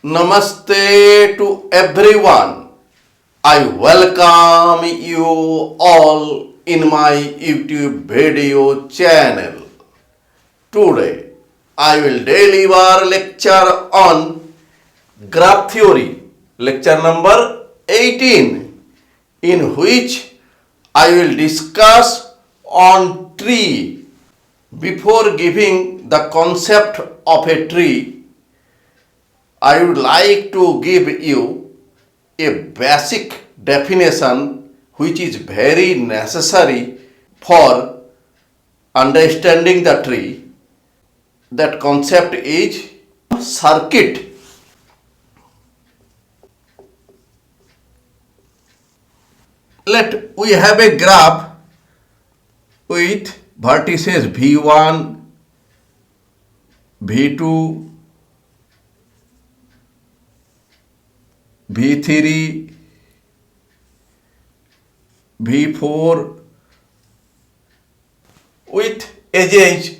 Namaste to everyone. I welcome you all in my YouTube video channel. Today I will deliver lecture on graph theory, lecture number 18, in which I will discuss on tree. Before giving the concept of a tree, I would like to give you a basic definition which is very necessary for understanding the tree. That concept is circuit. We have a graph with vertices V1, V2, V3, V4 with edges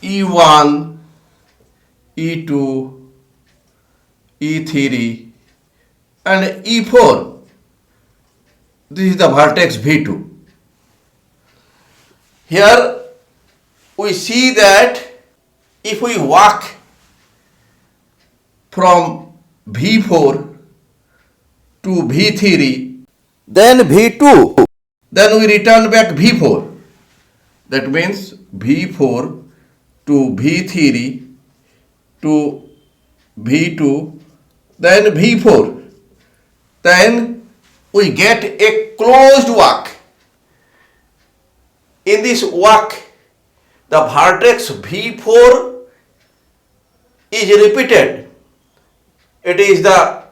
E1, E2, E3 and E4. This is the vertex V2. Here we see that if we walk from V4 to V3, then V2, then we return back V4. That means V4 to V3 to V2, then V4. Then we get a closed walk. In this walk, the vertex V4 is repeated. It is the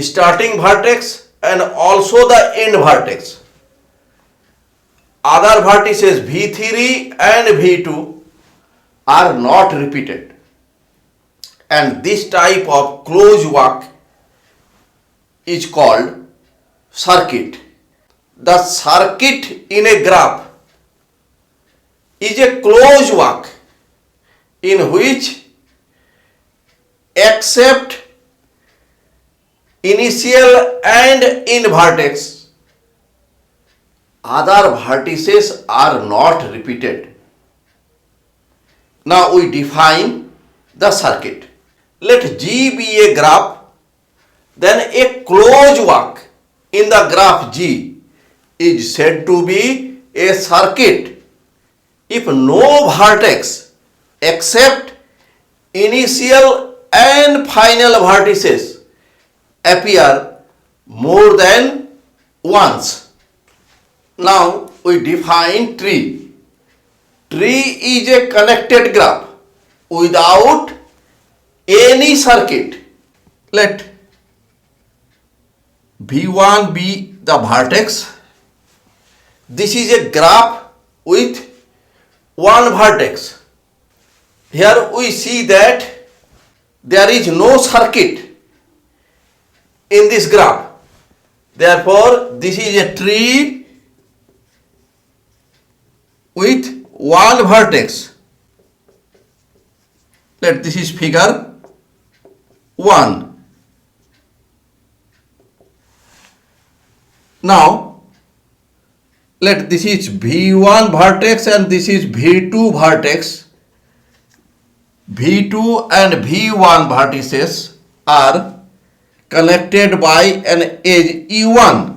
starting vertex and also the end vertex. Other vertices V3 and V2 are not repeated. And this type of closed walk is called circuit. The circuit in a graph is a closed walk in which, except initial and end vertex, other vertices are not repeated. Now we define the circuit. Let G be a graph, then a closed walk in the graph G is said to be a circuit if no vertex except initial and final vertices appear more than once. Now we define tree. Tree is a connected graph without any circuit. Let V1 be the vertex. This is a graph with one vertex. Here we see that there is no circuit in this graph. Therefore, this is a tree with one vertex. This is figure 1. Now, this is V1 vertex and this is V2 vertex. V2 and V1 vertices are connected by an edge E1.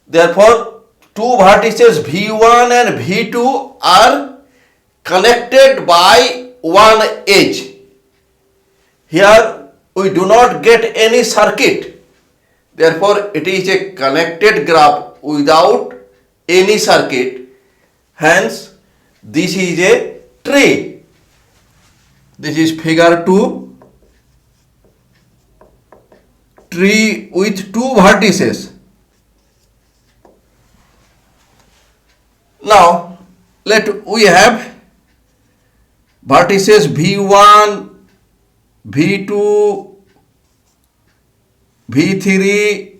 Therefore, two vertices V1 and V2 are connected by one edge. Here we do not get any circuit. Therefore, it is a connected graph without any circuit. Hence, this is a tree. This is figure 2. Tree with two vertices. Now we have vertices V1, V2, V3.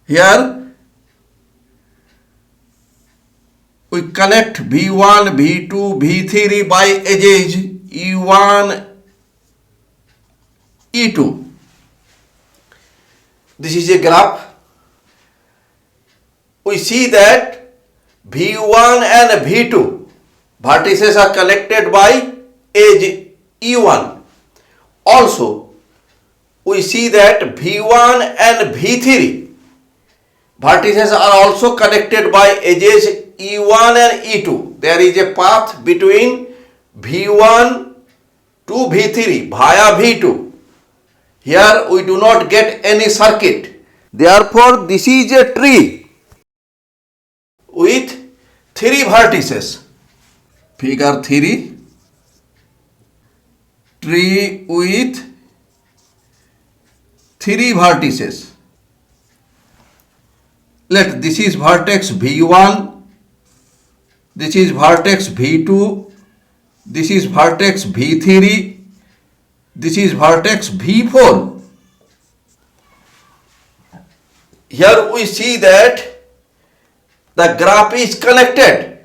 Here we connect V1, V2, V3 by edges E1, E2. This is a graph. We see that V1 and V2 vertices are connected by edge E1. Also, we see that V1 and V3 vertices are also connected by edges E1 and E2. There is a path between V1 to V3 via V2. Here we do not get any circuit. Therefore, this is a tree with 3 vertices. Figure 3. Tree with 3 vertices. Let this is vertex V1, this is vertex V2, this is vertex V3, this is vertex V4. Here we see that the graph is connected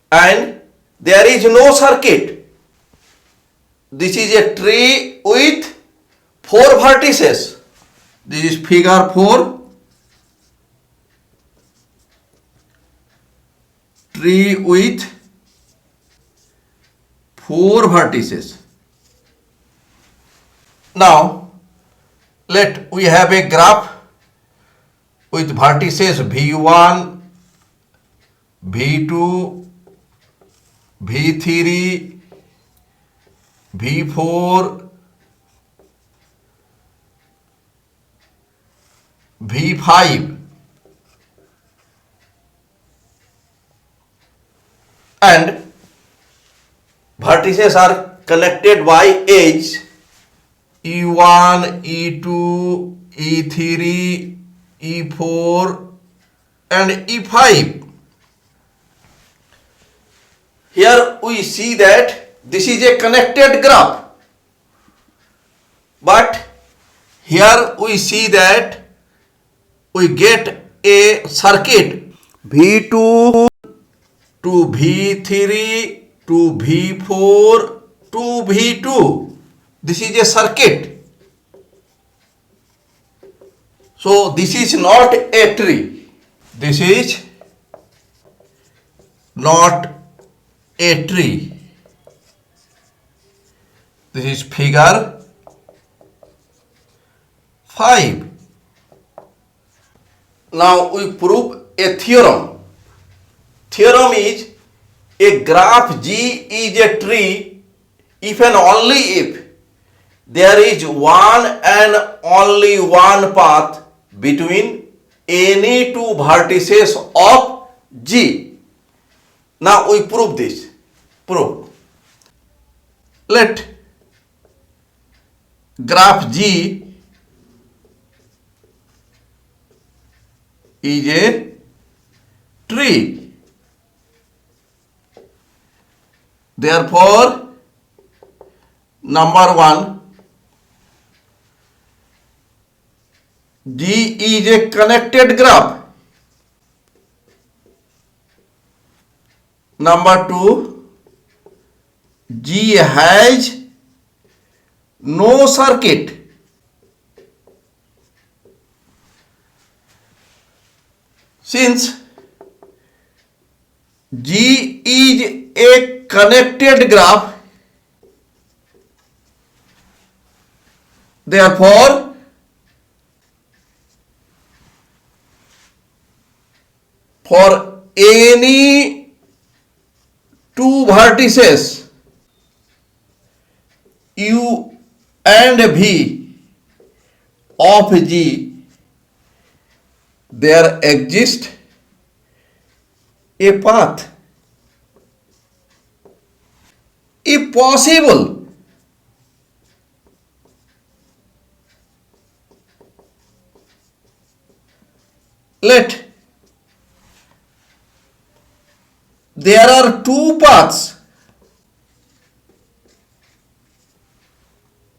and there is no circuit. This is a tree with 4 vertices. This is figure 4. Tree with 4 vertices. Now let we have a graph with vertices V1, V2, V3, V4, V5 and vertices are connected by edge E1, E2, E3, E4 and E5. Here we see that this is a connected graph, but here we see that we get a circuit V2 to V3 to V4 to V2. This is a circuit. So this is not a tree. This is not a tree. This is figure 5. Now we prove a theorem. Theorem is a graph G is a tree if and only if there is one and only one path between any 2 vertices of G. Now we prove this. Prove. Let graph G is a tree. Therefore, number 1, G is a connected graph. Number 2, G has no circuit. Since G is a connected graph, therefore for any 2 vertices U and V of G, there exists a path. If possible, let there are 2 paths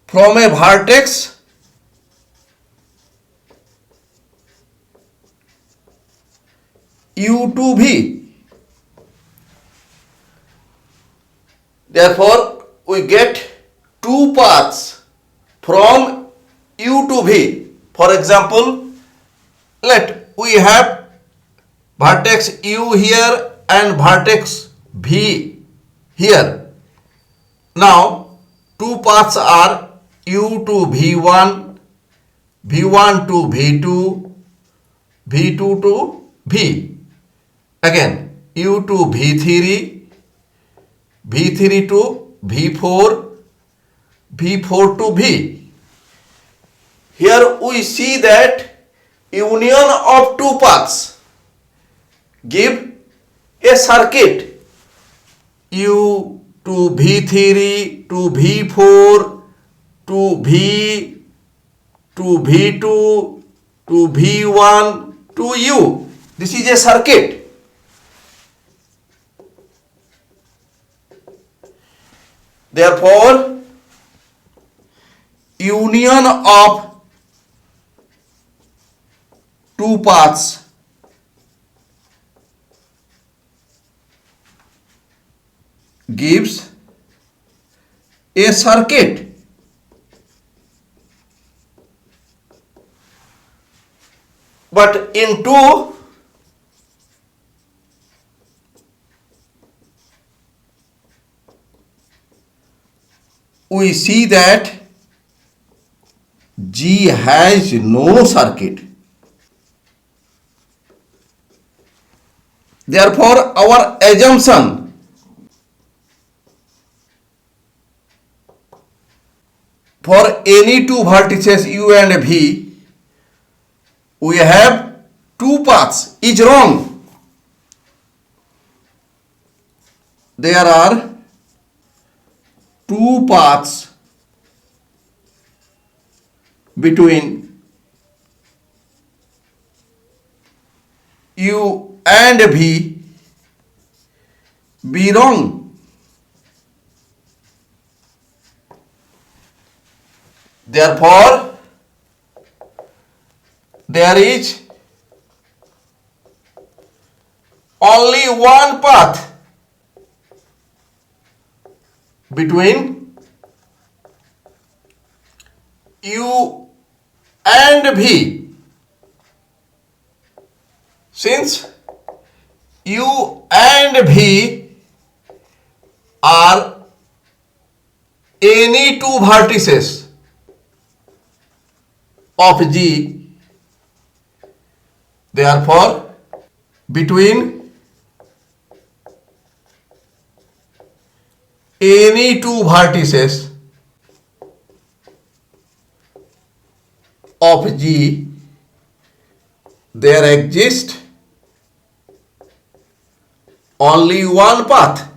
from a vertex U to V. Therefore, we get two paths from U to V. For example, let we have vertex U here and vertex V here. Now, two paths are U to V1, V1 to V2, V2 to V. Again, U to V3, V3 to V4, V4 to V. Here we see that union of two paths give a circuit U to V3 to V4 to V to V2 to V1 to U. This is a circuit. Therefore, union of two paths gives a circuit. But in two, we see that G has no circuit. Therefore, our assumption for any two vertices U and V, we have two paths is wrong. There are two paths between U and V be wrong. Therefore, there is only one path between U and V. Since U and V are any two vertices of G, therefore between any two vertices of G there exists only one path.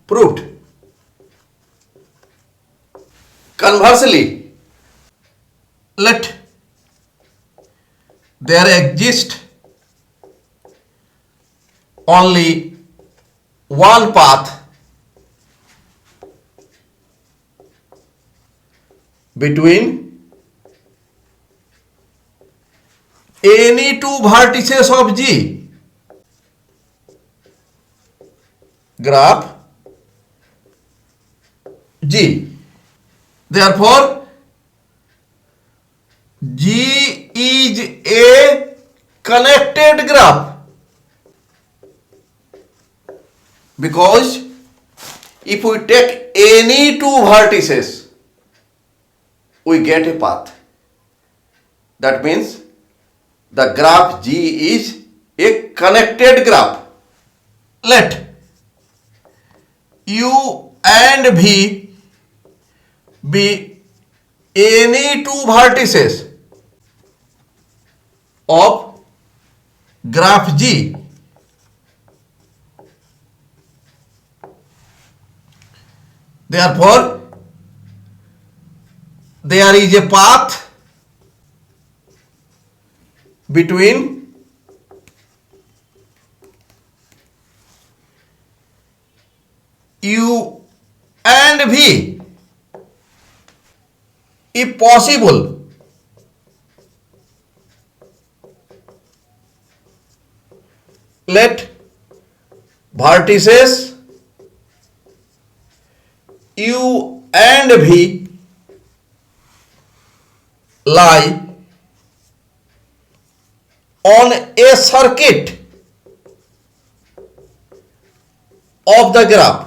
Proved. Conversely, let there exist only one path between any two vertices of G. Graph G. Therefore, G is a connected graph because if we take any two vertices, we get a path. That means the graph G is a connected graph. Let U and V be any two vertices of graph G. Therefore, there is a path between U and V. If possible, let vertices u and v lie on a circuit of the graph.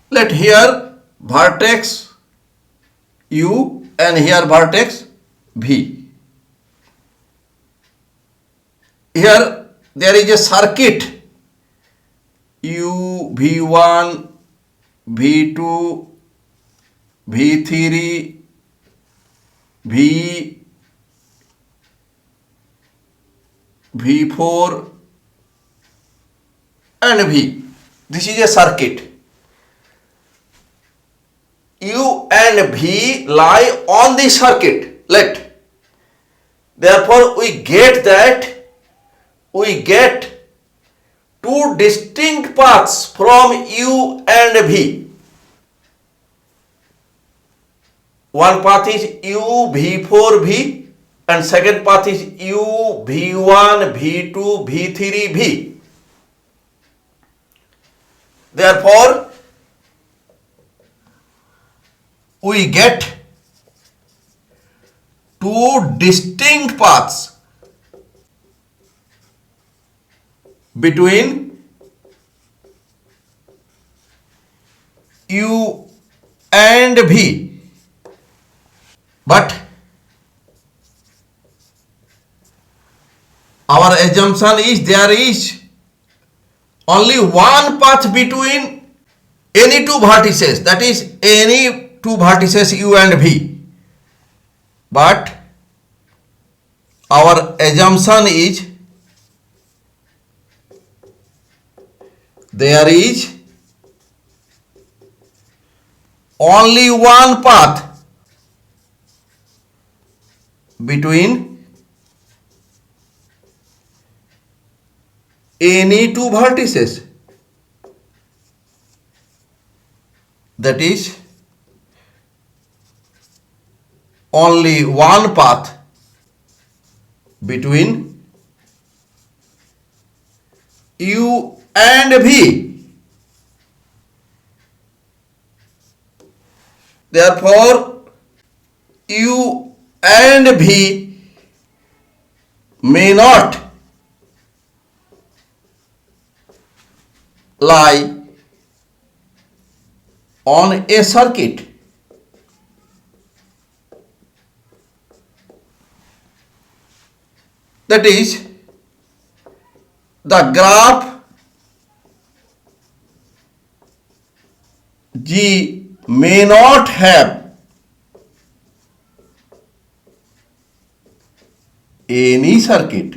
Let here vertex u and here vertex v. Here there is a circuit u, v1, v2, v3, v, v4 and v. This is a circuit. U and v lie on the circuit. Let. Therefore, we get two distinct paths from u and v. One path is u v4 v and second path is u v1 v2 v3 v. Therefore, we get two distinct paths between u and v. But our assumption is there is only one path between any two vertices, that is any two vertices u and v. But our assumption is there is only one path between any two vertices, that is only one path between u and v. Therefore, u and v may not lie on a circuit. That is, the graph G may not have any circuit.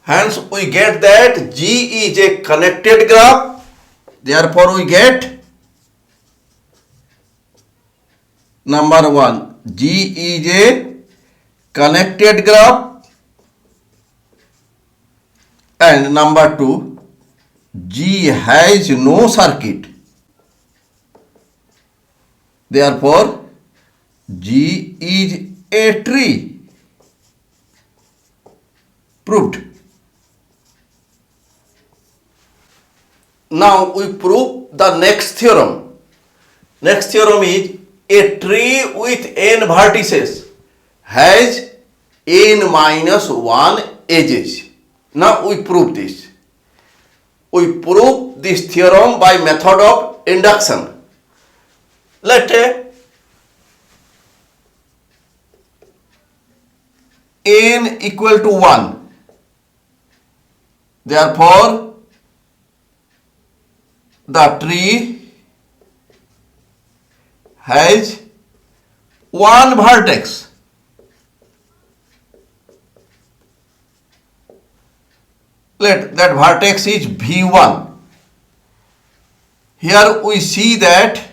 Hence, we get that G is a connected graph. Therefore, we get number one, G is a connected graph, and number two, G has no circuit. Therefore, G is a tree. Proved. Now we prove the next theorem. Next theorem is a tree with n vertices has n minus 1 edges. Now we prove this. We prove this theorem by method of induction. Let n equal to 1. Therefore, the tree has one vertex. Let that vertex is V1. Here we see that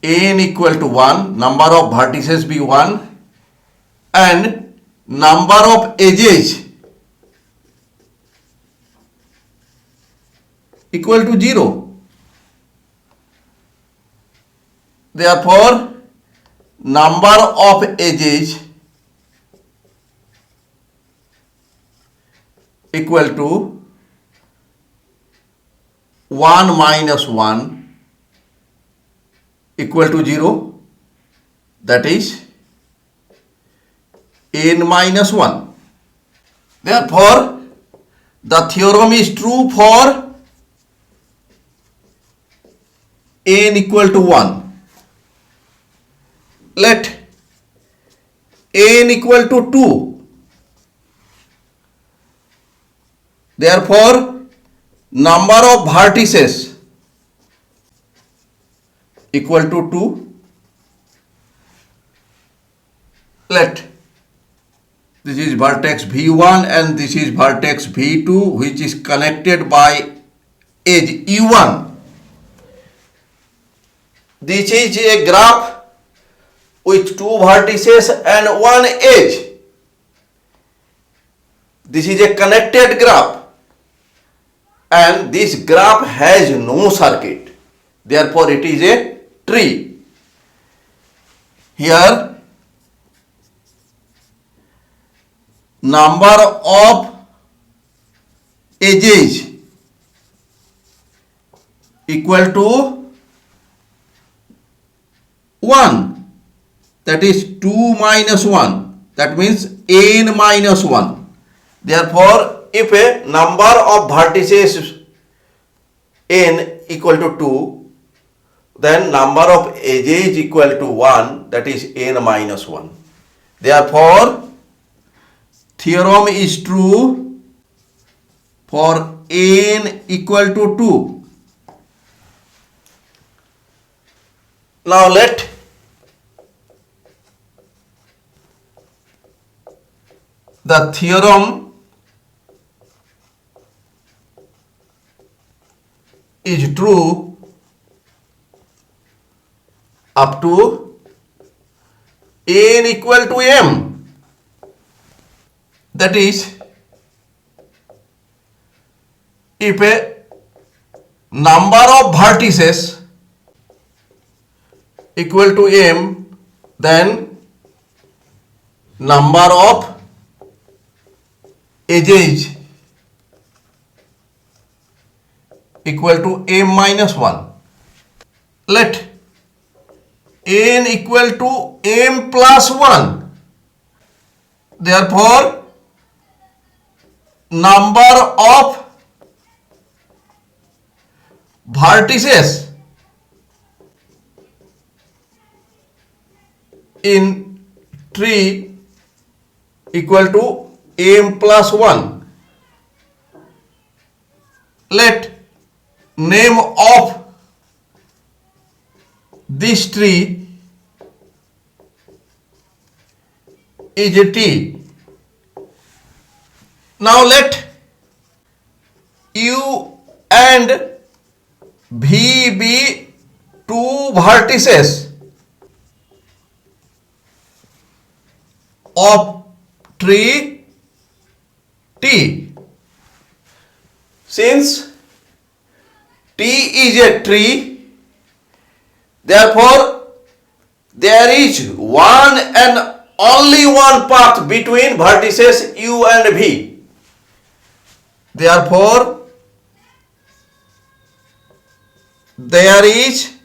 n equal to 1, number of vertices be 1 and number of edges equal to 0. Therefore, number of edges equal to 1 minus 1 equal to 0, that is n minus 1. Therefore, the theorem is true for n equal to 1. Let n equal to 2. Therefore, number of vertices equal to 2. Let this is vertex V1 and this is vertex V2, which is connected by edge E1. This is a graph with 2 vertices and 1 edge. This is a connected graph, and this graph has no circuit. Therefore, it is a tree. Here, number of edges equal to 1, that is 2 minus 1, that means n minus 1. Therefore, if a number of vertices n equal to 2, then number of edges equal to 1, that is n minus 1. Therefore, theorem is true for n equal to 2. Now let the theorem is true up to n equal to m. That is, if a number of vertices equal to m, then number of edges equal to m minus 1. Let n equal to m plus 1. Therefore, number of vertices in tree equal to m plus 1. Let name of this tree is a T. Now let U and V be 2 vertices of tree T. Since T is a tree, therefore there is one and only one path between vertices U and V. Therefore, there is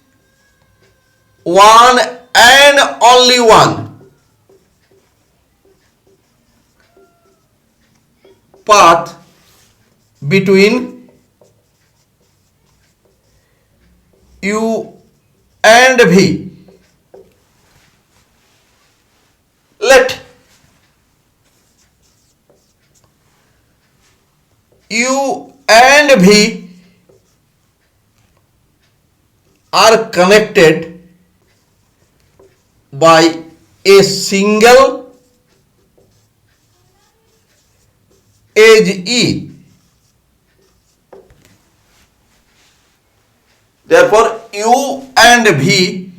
one and only one path between U and V. Let U and V are connected by a single edge E. Therefore, U and V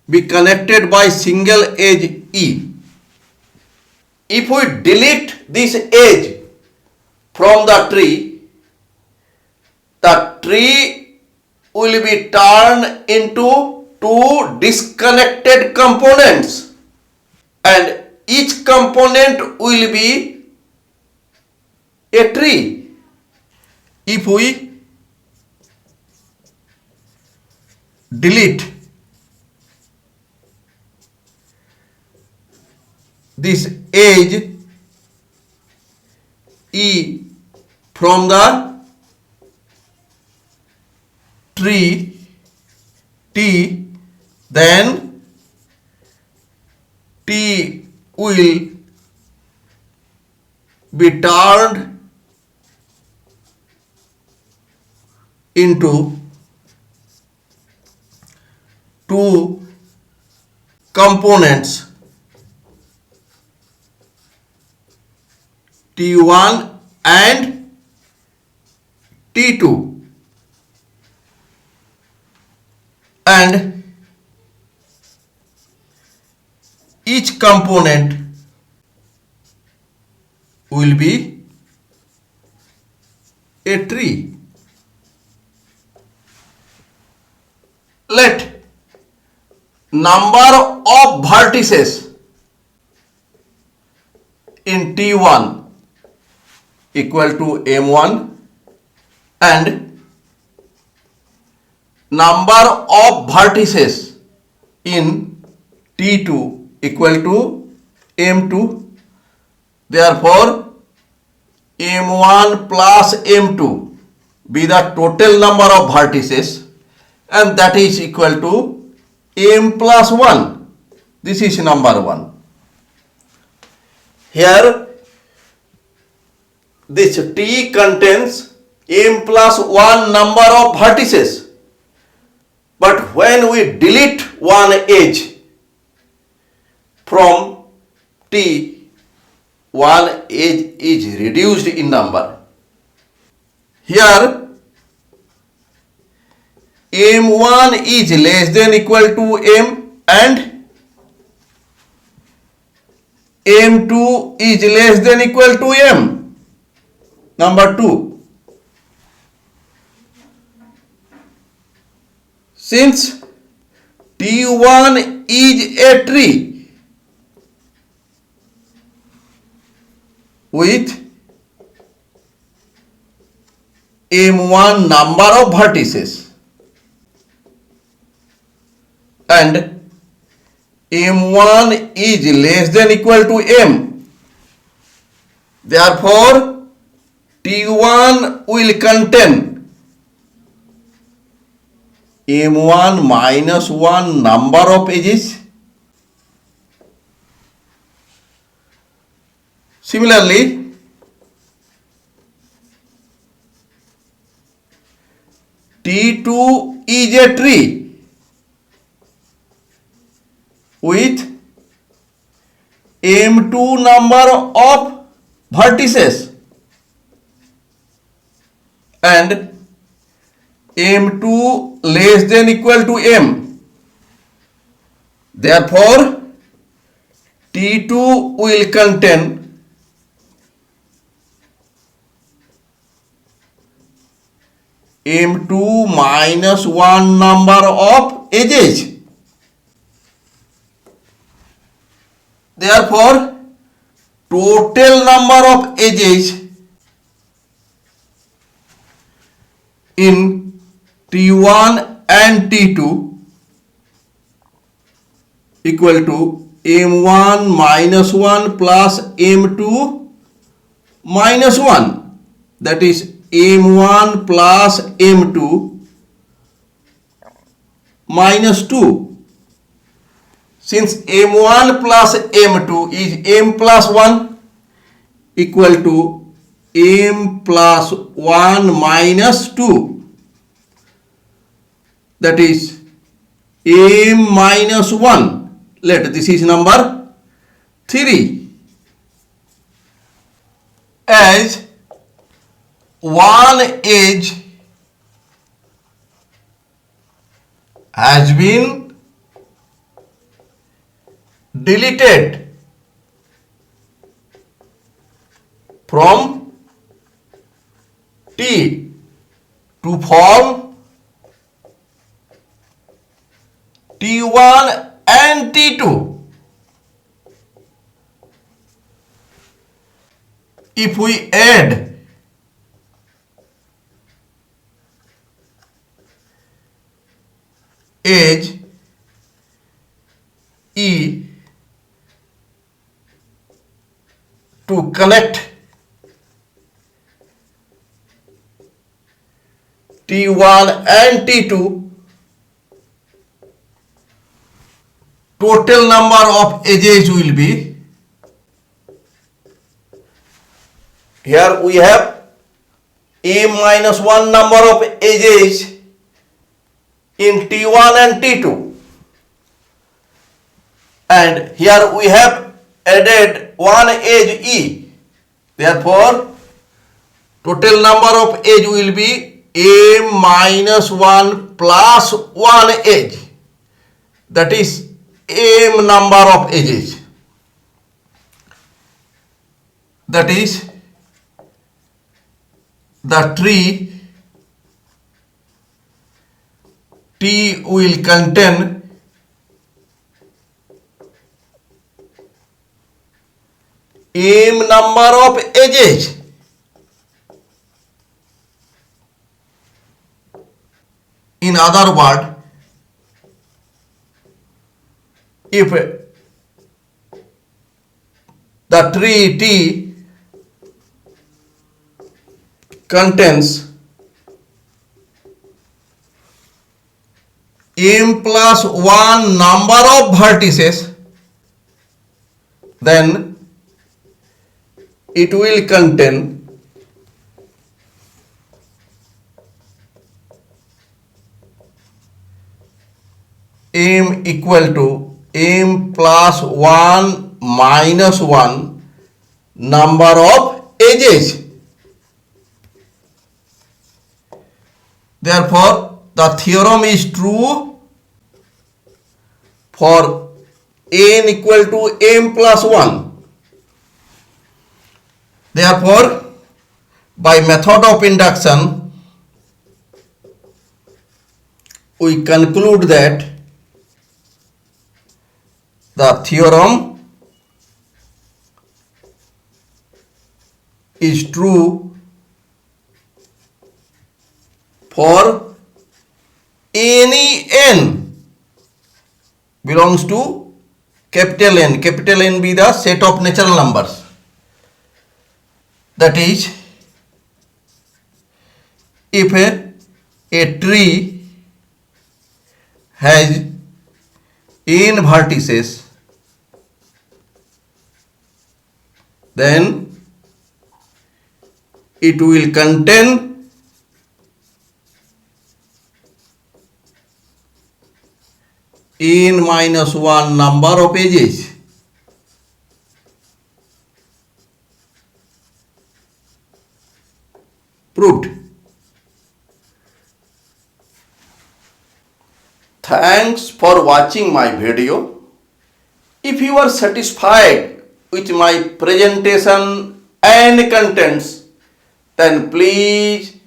be connected by single edge E. If we delete this edge from the tree, the tree will be turned into two disconnected components, and each component will be a tree. If we delete this edge E from the tree T, then T will be turned into two components, T1 and T2, and each component will be a tree. Let number of vertices in T1 equal to M1 and number of vertices in T2 equal to M2. Therefore, M1 plus M2 be the total number of vertices, and that is equal to M plus 1. This is number 1. Here this T contains M plus 1 number of vertices, but when we delete one edge from T, one edge is reduced in number. Here M1 is less than equal to M and M2 is less than equal to M. Number 2. Since T1 is a tree with M1 number of vertices and M1 is less than equal to M, therefore T1 will contain M1 minus 1 number of edges. Similarly, T2 is a tree with M2 number of vertices and M2 less than equal to M. Therefore, T2 will contain M2 minus 1 number of edges. Therefore, total number of edges in T1 and T2 equal to M1 minus 1 plus M2 minus 1, that is M1 plus M2 minus 2. Since M1 plus M2 is M plus 1 equal to M plus 1 minus 2, that is M minus 1. Let this is number 3. As one edge has been deleted from T to form T1 and T2. If we add age E to connect T1 and T2, total number of edges will be, here we have m minus 1 number of edges in T1 and T2, and here we have added one edge E. Therefore, total number of edge will be m minus 1 plus 1 edge, that is m number of edges, that is the tree T will contain m number of edges. In other words, if the tree T contains m plus 1 number of vertices, then it will contain m equal to m plus 1 minus 1 number of edges. Therefore, the theorem is true for n equal to m plus 1. Therefore, by method of induction, we conclude that the theorem is true for any n belongs to capital N. Capital N be the set of natural numbers. That is, if a tree has n vertices, then it will contain n minus 1 number of edges. Proved. Thanks for watching my video. If you are satisfied with my presentation and contents, then please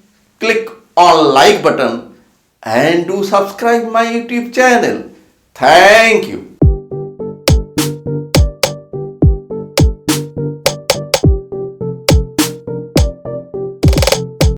click on like button and do subscribe my YouTube channel. Thank you.